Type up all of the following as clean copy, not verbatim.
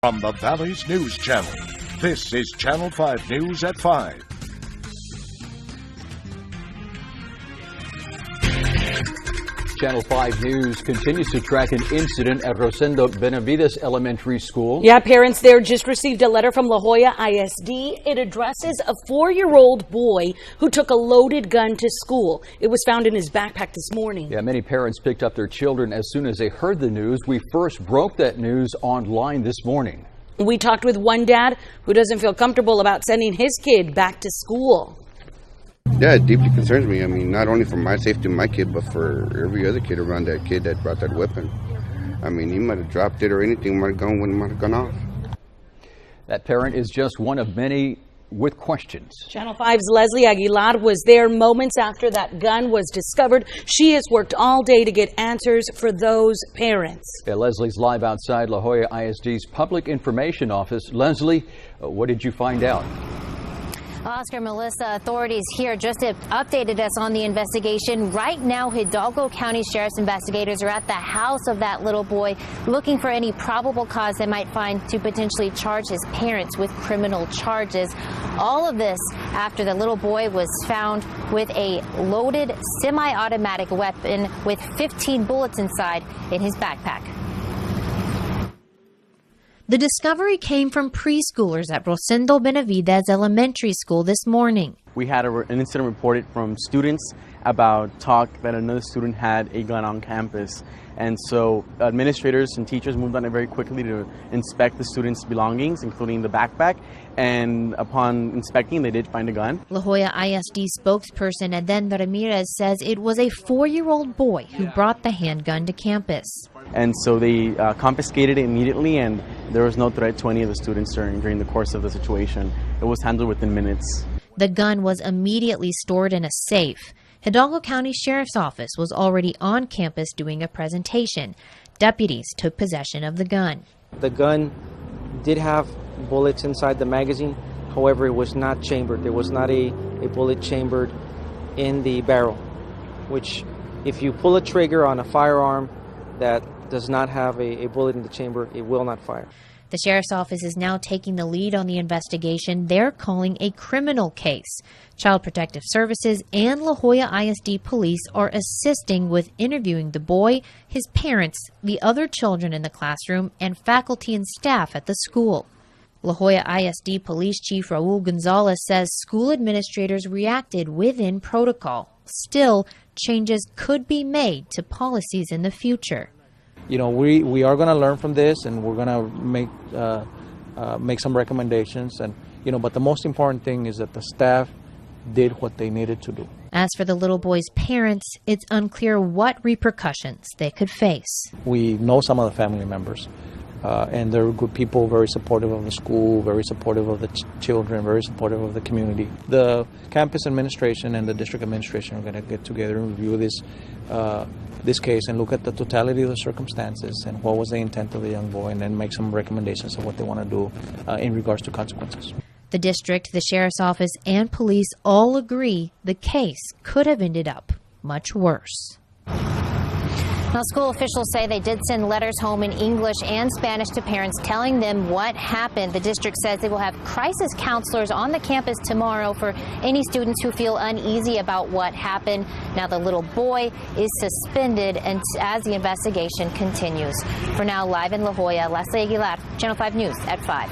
From the Valley's News Channel, this is Channel 5 News at 5. Channel 5 News continues to track an incident at Rosendo Benavides Elementary School. Yeah, parents there just received a letter from La Jolla ISD. It addresses a 4-year-old boy who took a loaded gun to school. It was found in his backpack this morning. Yeah, many parents picked up their children as soon as they heard the news. We first broke that news online this morning. We talked with one dad who doesn't feel comfortable about sending his kid back to school. Yeah, it deeply concerns me. I mean, not only for my safety of my kid, but for every other kid around that kid that brought that weapon. I mean, he might have dropped it or anything might have gone when it might have gone off. That parent is just one of many with questions. Channel 5's Leslie Aguilar was there moments after that gun was discovered. She has worked all day to get answers for those parents. Yeah, Leslie's live outside La Jolla ISD's Public Information Office. Leslie, what did you find out? Oscar, Melissa, authorities here just updated us on the investigation. Right now, Hidalgo County Sheriff's investigators are at the house of that little boy looking for any probable cause they might find to potentially charge his parents with criminal charges. All of this after the little boy was found with a loaded semi-automatic weapon with 15 bullets inside in his backpack. The discovery came from preschoolers at Rosendo Benavides Elementary School this morning. We had an incident reported from students about talk that another student had a gun on campus. And so administrators and teachers moved on it very quickly to inspect the students' belongings, including the backpack. And upon inspecting, they did find a gun. La Jolla ISD spokesperson Eden Ramirez says it was a 4-year-old boy who brought the handgun to campus. And so they confiscated it immediately, and there was no threat to any of the students during the course of the situation. It was handled within minutes. The gun was immediately stored in a safe. Hidalgo County Sheriff's Office was already on campus doing a presentation. Deputies took possession of the gun. The gun did have bullets inside the magazine. However, it was not chambered. There was not a bullet chambered in the barrel, which if you pull a trigger on a firearm that does not have a bullet in the chamber, it will not fire. The Sheriff's Office is now taking the lead on the investigation they're calling a criminal case. Child Protective Services and La Jolla ISD Police are assisting with interviewing the boy, his parents, the other children in the classroom, and faculty and staff at the school. La Jolla ISD Police Chief Raul Gonzalez says school administrators reacted within protocol. Still, changes could be made to policies in the future. You know, we are going to learn from this, and we're going to make some recommendations. And but the most important thing is that the staff did what they needed to do. As for the little boy's parents, it's unclear what repercussions they could face. We know some of the family members, and they're good people, very supportive of the school, very supportive of the children, very supportive of the community. The campus administration and the district administration are going to get together and review this case and look at the totality of the circumstances and what was the intent of the young boy, and then make some recommendations of what they want to do in regards to consequences. The district, the sheriff's office, and police all agree the case could have ended up much worse. Now, school officials say they did send letters home in English and Spanish to parents telling them what happened. The district says they will have crisis counselors on the campus tomorrow for any students who feel uneasy about what happened. Now, the little boy is suspended and as the investigation continues. For now, live in La Jolla, Leslie Aguilar, Channel 5 News at 5.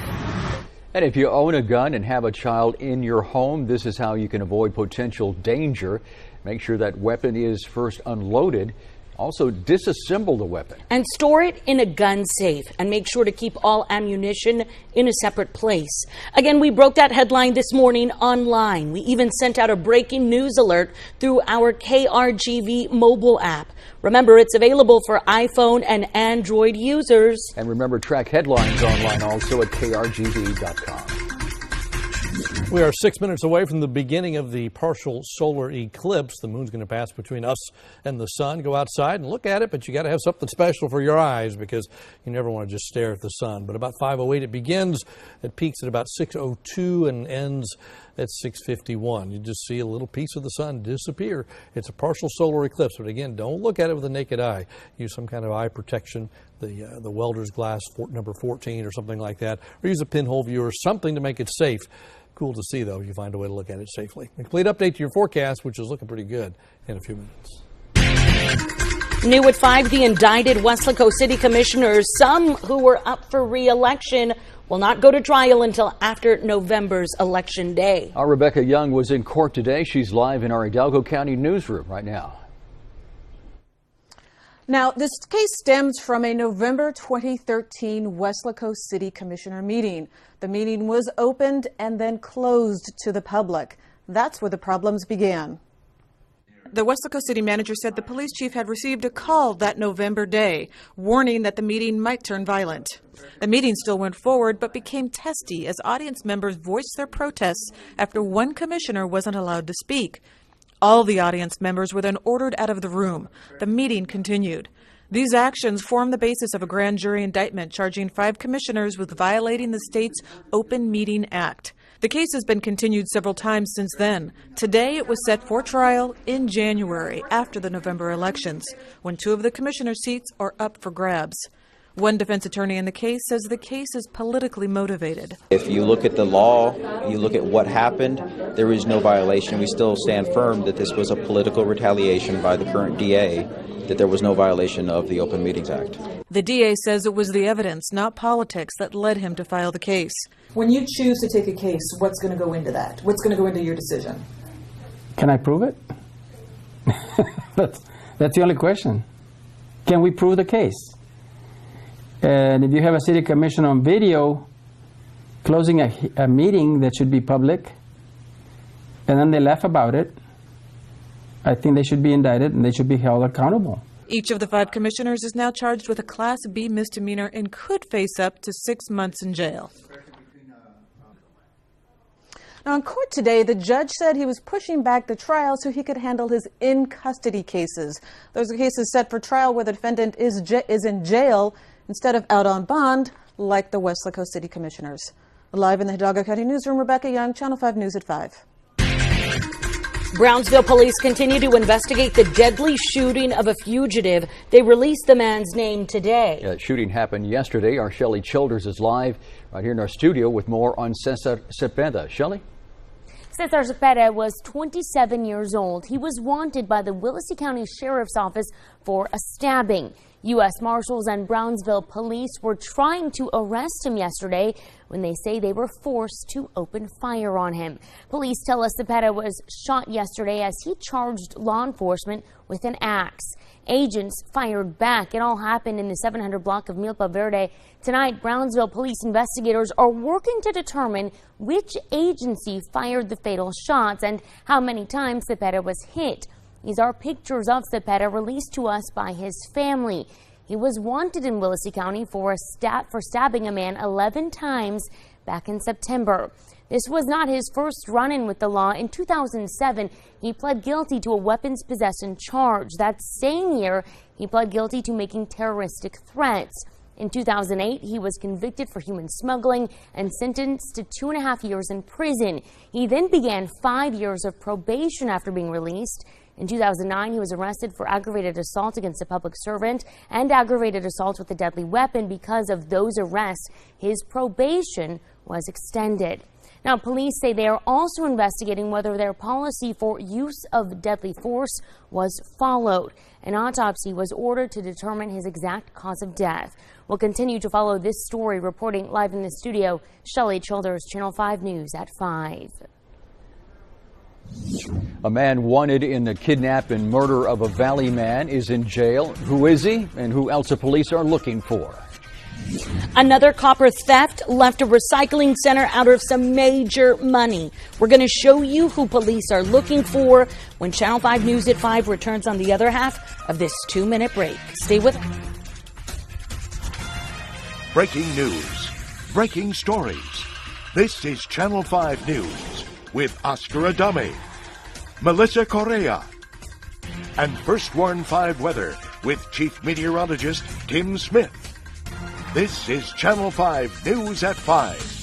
And if you own a gun and have a child in your home, this is how you can avoid potential danger. Make sure that weapon is first unloaded. Also, disassemble the weapon. And store it in a gun safe. And make sure to keep all ammunition in a separate place. Again, we broke that headline this morning online. We even sent out a breaking news alert through our KRGV mobile app. Remember, it's available for iPhone and Android users. And remember, track headlines online also at krgv.com. We are 6 minutes away from the beginning of the partial solar eclipse. The moon's going to pass between us and the sun. Go outside and look at it, but you got to have something special for your eyes because you never want to just stare at the sun. But about 5:08 it begins. It peaks at about 6:02 and ends at 6:51. You just see a little piece of the sun disappear. It's a partial solar eclipse, but again, don't look at it with the naked eye. Use some kind of eye protection, the welder's glass number 14 or something like that, or use a pinhole viewer, something to make it safe. Cool to see, though, if you find a way to look at it safely. A complete update to your forecast, which is looking pretty good, in a few minutes. New at 5, the indicted Weslaco City Commissioners, some who were up for re-election, will not go to trial until after November's Election Day. Our Rebecca Young was in court today. She's live in our Hidalgo County newsroom right now. Now, this case stems from a November 2013 Weslaco City Commissioner meeting. The meeting was opened and then closed to the public. That's where the problems began. The Weslaco City manager said the police chief had received a call that November day, warning that the meeting might turn violent. The meeting still went forward, but became testy as audience members voiced their protests after one commissioner wasn't allowed to speak. All the audience members were then ordered out of the room. The meeting continued. These actions form the basis of a grand jury indictment charging 5 commissioners with violating the state's Open Meeting Act. The case has been continued several times since then. Today it was set for trial in January after the November elections, when 2 of the commissioner seats are up for grabs. One defense attorney in the case says the case is politically motivated. If you look at the law, you look at what happened, there is no violation. We still stand firm that this was a political retaliation by the current DA, that there was no violation of the Open Meetings Act. The DA says it was the evidence, not politics, that led him to file the case. When you choose to take a case, what's going to go into that? What's going to go into your decision? Can I prove it? That's the only question. Can we prove the case? And if you have a city commission on video closing a meeting that should be public, and then they laugh about it, I think they should be indicted and they should be held accountable. Each of the 5 commissioners is now charged with a Class B misdemeanor and could face up to 6 months in jail. Now, in court today, the judge said he was pushing back the trial so he could handle his in-custody cases. Those are cases set for trial where the defendant is in jail instead of out on bond, like the Weslaco City Commissioners. Live in the Hidalgo County newsroom, Rebecca Young, Channel 5 News at 5. Brownsville police continue to investigate the deadly shooting of a fugitive. They released the man's name today. That shooting happened yesterday. Our Shelley Childers is live right here in our studio with more on Cesar Cepeda. Shelley? Cesar Cepeda was 27 years old. He was wanted by the Willacy County Sheriff's Office for a stabbing. U.S. Marshals and Brownsville police were trying to arrest him yesterday when they say they were forced to open fire on him. Police tell us Cepeda was shot yesterday as he charged law enforcement with an axe. Agents fired back. It all happened in the 700 block of Milpa Verde. Tonight, Brownsville police investigators are working to determine which agency fired the fatal shots and how many times Cepeda was hit. These are pictures of Cepeda released to us by his family. He was wanted in Willacy County for stabbing a man 11 times back in September. This was not his first run-in with the law. In 2007, he pled guilty to a weapons possession charge. That same year, he pled guilty to making terroristic threats. In 2008, he was convicted for human smuggling and sentenced to 2.5 years in prison. He then began 5 years of probation after being released. In 2009, he was arrested for aggravated assault against a public servant and aggravated assault with a deadly weapon. Because of those arrests, his probation was extended. Now, police say they are also investigating whether their policy for use of deadly force was followed. An autopsy was ordered to determine his exact cause of death. We'll continue to follow this story. Reporting live in the studio, Shelley Childers, Channel 5 News at 5. A man wanted in the kidnap and murder of a Valley man is in jail. Who is he and who else the police are looking for? Another copper theft left a recycling center out of some major money. We're going to show you who police are looking for when Channel 5 News at 5 returns on the other half of this 2-minute break. Stay with us. Breaking news. Breaking stories. This is Channel 5 News with Oscar Adame, Melissa Correa, and First Warn 5 Weather with Chief Meteorologist Tim Smith. This is Channel 5 News at 5.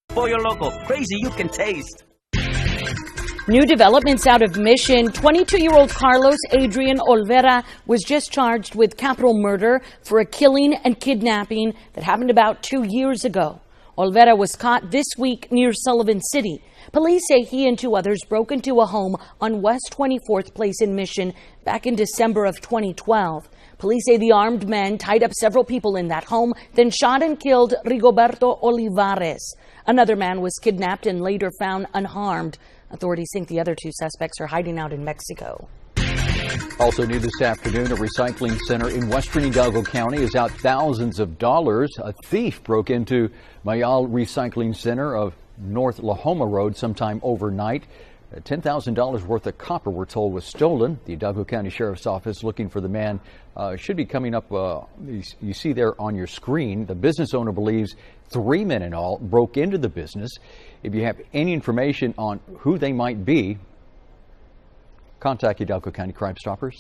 Pollo Loco, crazy you can taste. New developments out of Mission. 22-year-old Carlos Adrian Olvera was just charged with capital murder for a killing and kidnapping that happened about 2 years ago. Olvera was caught this week near Sullivan City. Police say he and 2 others broke into a home on West 24th Place in Mission back in December of 2012. Police say the armed men tied up several people in that home, then shot and killed Rigoberto Olivares. Another man was kidnapped and later found unharmed. Authorities think the other 2 suspects are hiding out in Mexico. Also new this afternoon, a recycling center in western Hidalgo County is out thousands of dollars. A thief broke into Mayal Recycling Center of North La Homa Road sometime overnight. $10,000 worth of copper, we're told, was stolen. The Hidalgo County Sheriff's Office looking for the man. Should be coming up, you see there on your screen. The business owner believes 3 men in all broke into the business. If you have any information on who they might be, contact Hidalgo County Crime Stoppers,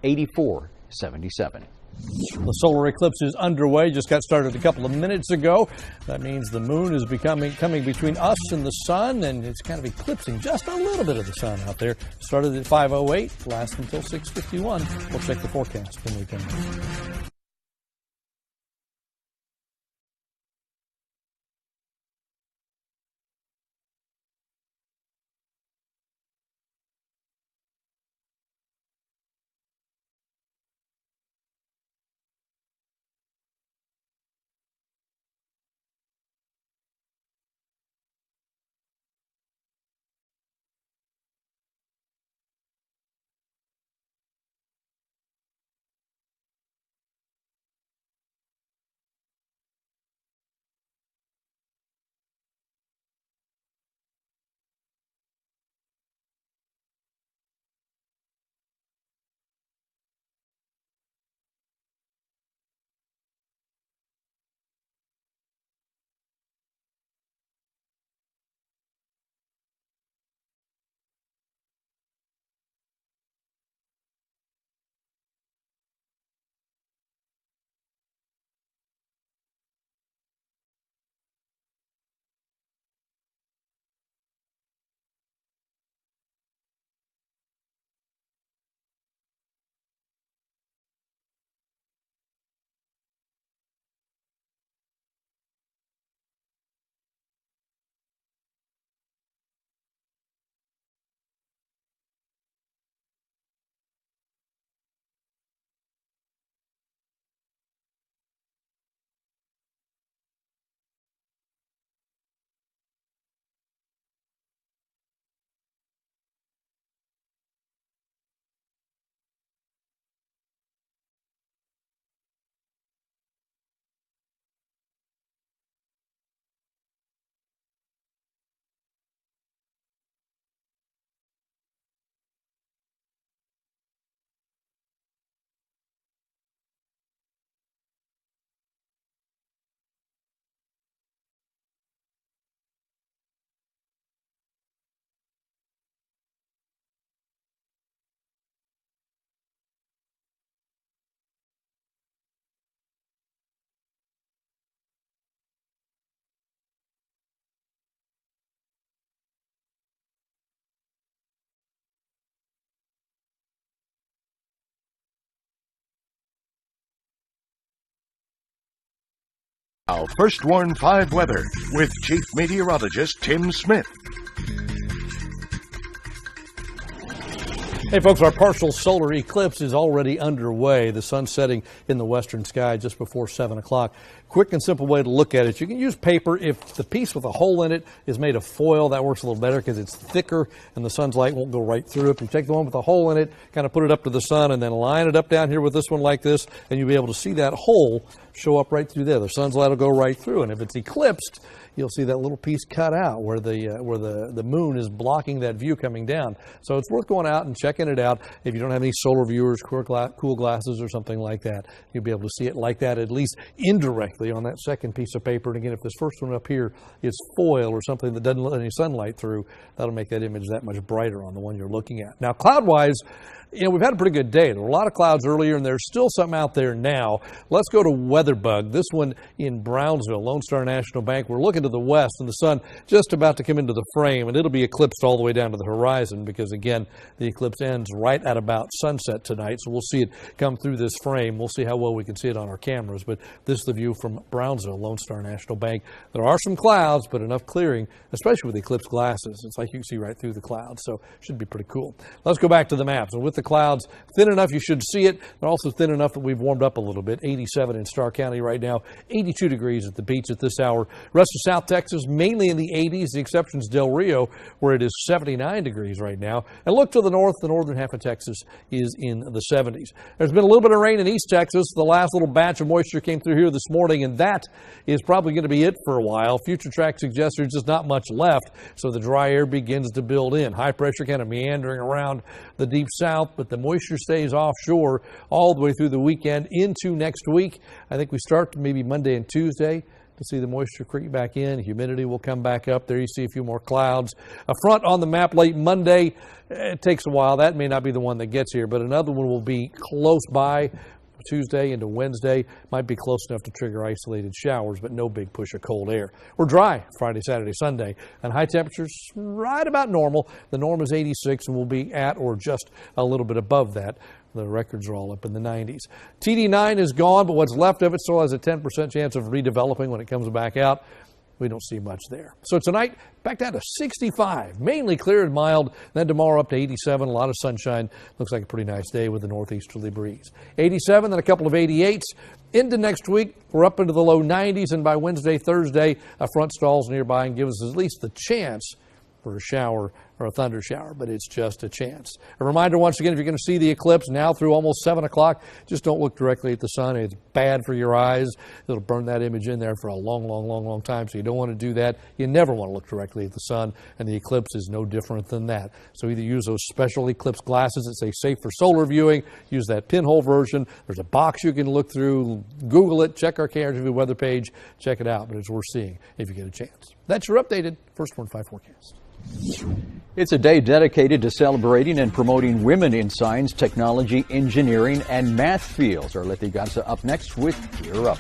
668-8477. The solar eclipse is underway, just got started a couple of minutes ago. That means the moon is coming between us and the sun, and it's kind of eclipsing just a little bit of the sun out there. Started at 5:08, lasts until 6:51. We'll check the forecast when we come back. Now, First Warn 5 weather with Chief Meteorologist Tim Smith. Hey folks, our partial solar eclipse is already underway. The sun setting in the western sky just before 7 o'clock. Quick and simple way to look at it. You can use paper. If the piece with a hole in it is made of foil, that works a little better because it's thicker and the sun's light won't go right through it. You take the one with a hole in it, kind of put it up to the sun, and then line it up down here with this one like this, and you'll be able to see that hole show up right through there. The sun's light will go right through, and if it's eclipsed, you'll see that little piece cut out where the moon is blocking that view coming down. So it's worth going out and checking it out. If you don't have any solar viewers, cool glasses or something like that, you'll be able to see it like that, at least indirectly on that second piece of paper. And again, if this first one up here is foil or something that doesn't let any sunlight through, that'll make that image that much brighter on the one you're looking at. Now, cloud-wise, we've had a pretty good day. There were a lot of clouds earlier, and there's still some out there now. Let's go to WeatherBug. This one in Brownsville, Lone Star National Bank. We're looking to the west, and the sun just about to come into the frame, and it'll be eclipsed all the way down to the horizon because, again, the eclipse ends right at about sunset tonight, so we'll see it come through this frame. We'll see how well we can see it on our cameras, but this is the view from Brownsville, Lone Star National Bank. There are some clouds, but enough clearing, especially with eclipse glasses. It's like you can see right through the clouds, so it should be pretty cool. Let's go back to the maps. And with the clouds thin enough you should see it. They're also thin enough that we've warmed up a little bit. 87 in Starr County right now, 82 degrees at the beach at this hour. Rest of South Texas mainly in the 80s. The exception is Del Rio, where it is 79 degrees right now. And look to the north. The northern half of Texas is in the 70s. There's been a little bit of rain in East Texas. The last little batch of moisture came through here this morning, and that is probably going to be it for a while. Future track suggests there's just not much left, so the dry air begins to build in. High pressure kind of meandering around the deep south, but the moisture stays offshore all the way through the weekend into next week. I think we start maybe Monday and Tuesday to see the moisture creep back in. Humidity will come back up. There you see a few more clouds. A front on the map late Monday. It takes a while. That may not be the one that gets here, but another one will be close by. Tuesday into Wednesday might be close enough to trigger isolated showers, but no big push of cold air. We're dry Friday, Saturday, Sunday, and high temperatures right about normal. The norm is 86, and we'll be at or just a little bit above that. The records are all up in the 90s. TD9 is gone, but what's left of it still has a 10% chance of redeveloping when it comes back out. We don't see much there. So tonight, back down to 65, mainly clear and mild. Then tomorrow up to 87, a lot of sunshine. Looks like a pretty nice day with a northeasterly breeze. 87, then a couple of 88s. Into next week, we're up into the low 90s, and by Wednesday, Thursday, a front stalls nearby and gives us at least the chance for a shower or a thunder shower, but it's just a chance. A reminder once again, if you're going to see the eclipse now through almost 7 o'clock, just don't look directly at the sun. It's bad for your eyes. It'll burn that image in there for a long time, so you don't want to do that. You never want to look directly at the sun, and the eclipse is no different than that. So either use those special eclipse glasses that say safe for solar viewing, use that pinhole version. There's a box you can look through, Google it, check our KRTV weather page, check it out, but it's worth seeing if you get a chance. That's your updated First Warn 5 forecast. It's a day dedicated to celebrating and promoting women in science, technology, engineering, and math fields. Arlette Gansa up next with Gear Up.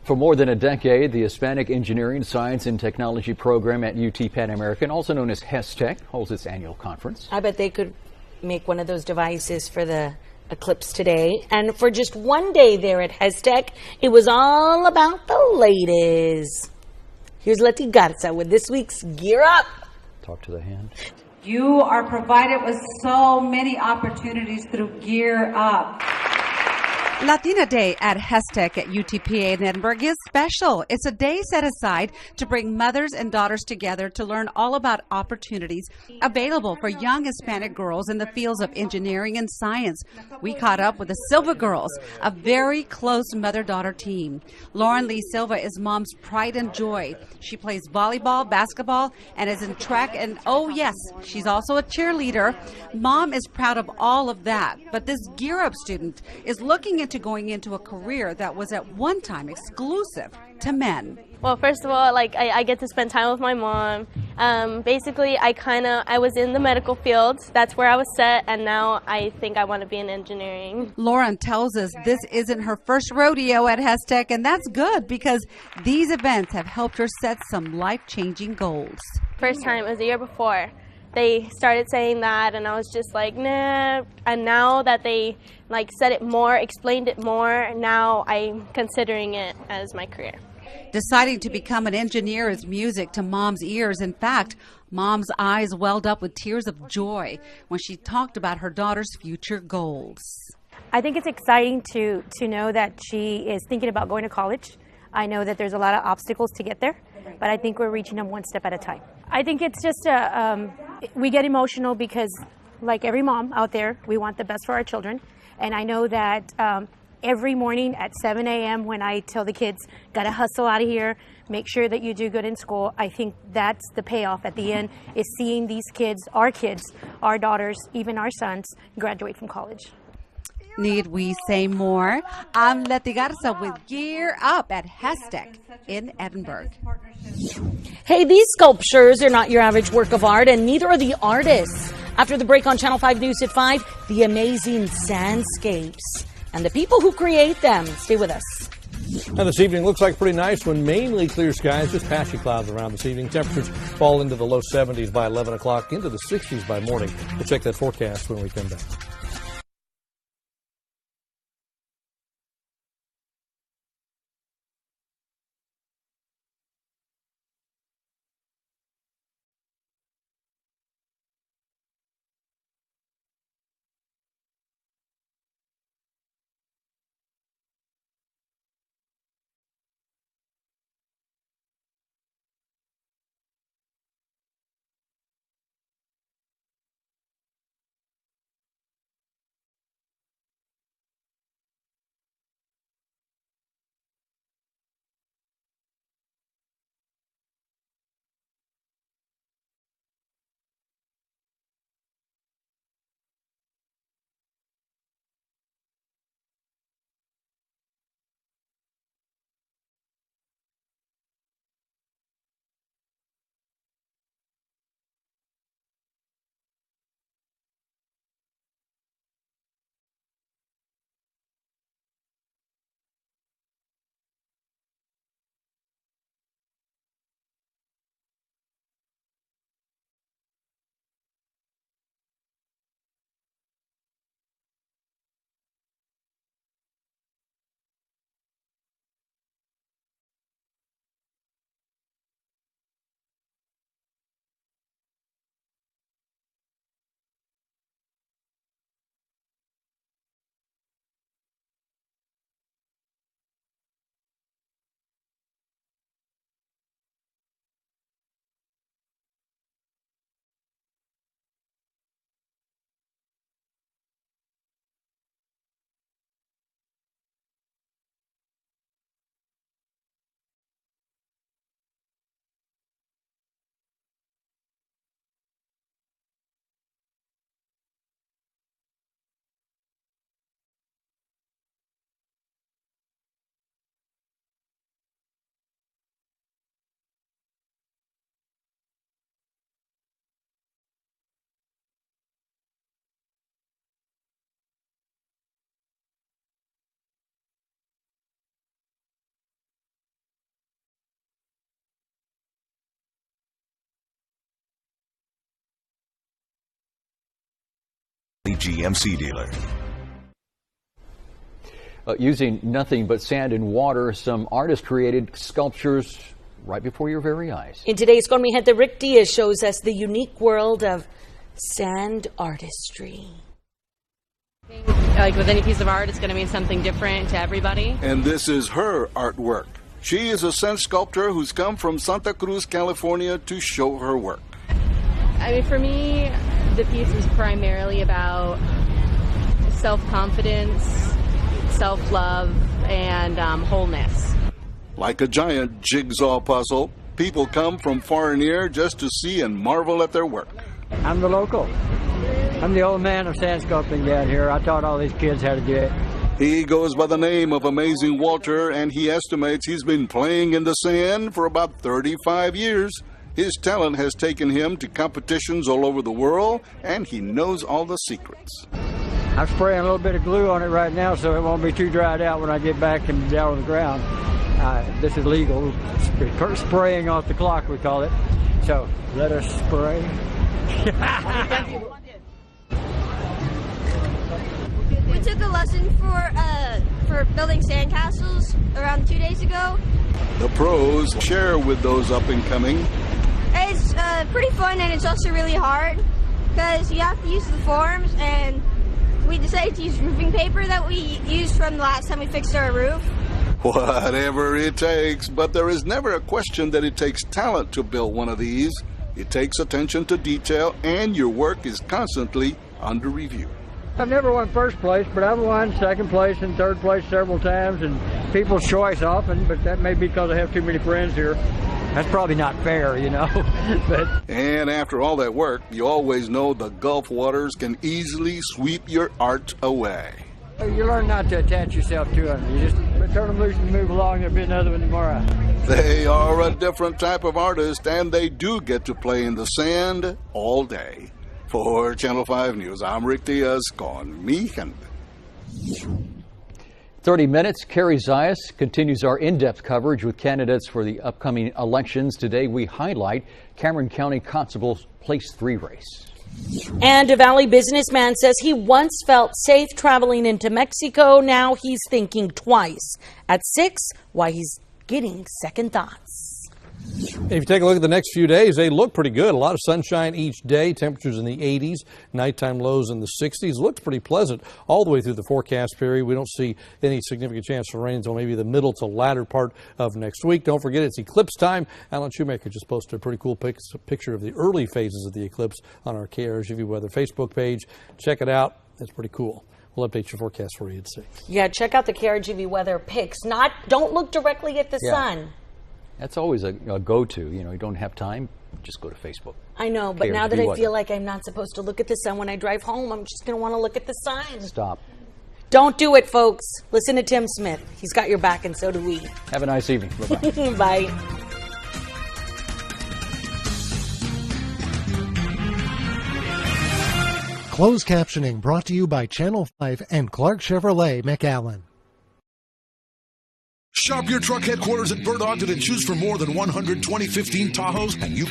For more than a decade, the Hispanic Engineering, Science, and Technology program at UT Pan American, also known as HESTEC, holds its annual conference. I bet they could make one of those devices for the eclipse today. And for just one day there at HESTEC, it was all about the ladies. Here's Leti Garza with this week's Gear Up. Talk to the hand. You are provided with so many opportunities through Gear Up. Latina Day at HESTEC at UTPA in Edinburgh is special. It's a day set aside to bring mothers and daughters together to learn all about opportunities available for young Hispanic girls in the fields of engineering and science. We caught up with the Silva girls, a very close mother-daughter team. Lauren Lee Silva is mom's pride and joy. She plays volleyball, basketball, and is in track, and oh yes, she's also a cheerleader. Mom is proud of all of that, but this Gear Up student is looking into going into a career that was at one time exclusive to men. Well, first of all, I get to spend time with my mom. Basically, I was in the medical field. That's where I was set, and now I think I want to be in engineering. Lauren tells us this isn't her first rodeo at HESTEC, and that's good because these events have helped her set some life-changing goals. First time, it was the year before. They started saying that, and I was just like, nah. And now that they said it more, explained it more, now I'm considering it as my career. Deciding to become an engineer is music to Mom's ears. In fact, Mom's eyes welled up with tears of joy when she talked about her daughter's future goals. I think it's exciting to know that she is thinking about going to college. I know that there's a lot of obstacles to get there, but I think we're reaching them one step at a time. I think it's just we get emotional because, like every mom out there, we want the best for our children. And I know that every morning at 7 a.m. when I tell the kids, gotta hustle out of here, make sure that you do good in school, I think that's the payoff at the end, is seeing these kids, our daughters, even our sons, graduate from college. Need we say more? I'm Leti Garza with Gear Up at HESTEC in Edinburgh. Hey, these sculptures are not your average work of art, and neither are the artists. After the break on Channel 5 News at 5, the amazing sandscapes and the people who create them. Stay with us. Now this evening looks like a pretty nice one. Mainly clear skies, just patchy clouds around this evening. Temperatures fall into the low 70s by 11 o'clock, into the 60s by morning. We'll check that forecast when we come back. GMC dealer. Using nothing but sand and water, some artists created sculptures right before your very eyes. In today's Con Mi Gente, Rick Diaz shows us the unique world of sand artistry. Like with any piece of art, it's going to mean something different to everybody. And this is her artwork. She is a sand sculptor who's come from Santa Cruz, California to show her work. I mean, for me, the piece was primarily about self-confidence, self-love, and wholeness. Like a giant jigsaw puzzle, people come from far and near just to see and marvel at their work. I'm the local. I'm the old man of sand sculpting down here. I taught all these kids how to do it. He goes by the name of Amazing Walter, and he estimates he's been playing in the sand for about 35 years. His talent has taken him to competitions all over the world, and he knows all the secrets. I'm spraying a little bit of glue on it right now so it won't be too dried out when I get back and down on the ground. This is legal. Spraying off the clock, we call it. So let us spray. We took a lesson for building sandcastles around 2 days ago. The pros share with those up and coming. It's pretty fun, and it's also really hard because you have to use the forms, and we decided to use roofing paper that we used from the last time we fixed our roof. Whatever it takes, but there is never a question that it takes talent to build one of these. It takes attention to detail, and your work is constantly under review. I've never won first place, but I've won second place and third place several times, and people's choice often, but that may be because I have too many friends here. That's probably not fair, you know. And after all that work, you always know the Gulf waters can easily sweep your art away. You learn not to attach yourself to them. You just turn them loose and move along. There'll be another one tomorrow. They are a different type of artist, and they do get to play in the sand all day. For Channel 5 News, I'm Rick Diaz, Con Mi Gente. 30 minutes. Carrie Zayas continues our in-depth coverage with candidates for the upcoming elections. Today we highlight Cameron County Constable's Place 3 race. And a Valley businessman says he once felt safe traveling into Mexico. Now he's thinking twice. At 6, why he's getting second thoughts. If you take a look at the next few days, they look pretty good. A lot of sunshine each day, temperatures in the 80s, nighttime lows in the 60s. Looks pretty pleasant all the way through the forecast period. We don't see any significant chance for rain until maybe the middle to latter part of next week. Don't forget it's eclipse time. Alan Shoemaker just posted a pretty cool picture of the early phases of the eclipse on our KRGV Weather Facebook page. Check it out. It's pretty cool. We'll update your forecast for you at 6. Yeah, check out the KRGV Weather pics. Don't look directly at the sun. That's always a go-to. You know, you don't have time, just go to Facebook. I know, but KRGV now that I Weather. feel like I'm not supposed to look at the sun when I drive home, I'm just going to want to look at the sign. Stop. Don't do it, folks. Listen to Tim Smith. He's got your back, and so do we. Have a nice evening. Bye-bye. Bye. Closed captioning brought to you by Channel 5 and Clark Chevrolet McAllen. Shop your truck headquarters at Bert Ogden and choose from more than 100 2015 Tahoes, and you